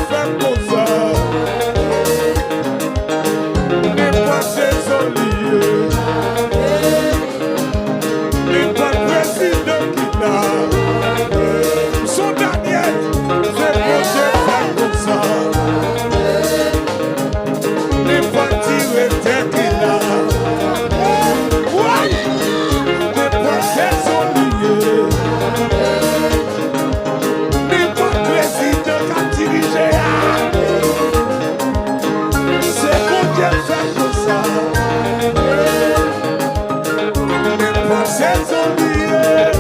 fait pour ça. Les pensées sont liées. Les pas président qui l'a. Son Daniel, c'est pour Dieu fait pour ça. Les pas tirés tête qui l'a. Ouais. Les pensées sont liées. Les pas président qui a dirigé. C'est pour Dieu fait pour ça. Les pensées sont liées.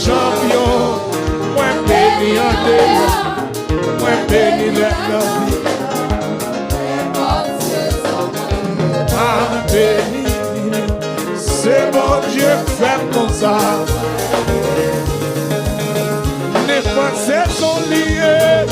Champion, moi béni en Dieu, moi béni la vie. Ah béni, c'est mon Dieu fait comme ça. Les pensées sont liées.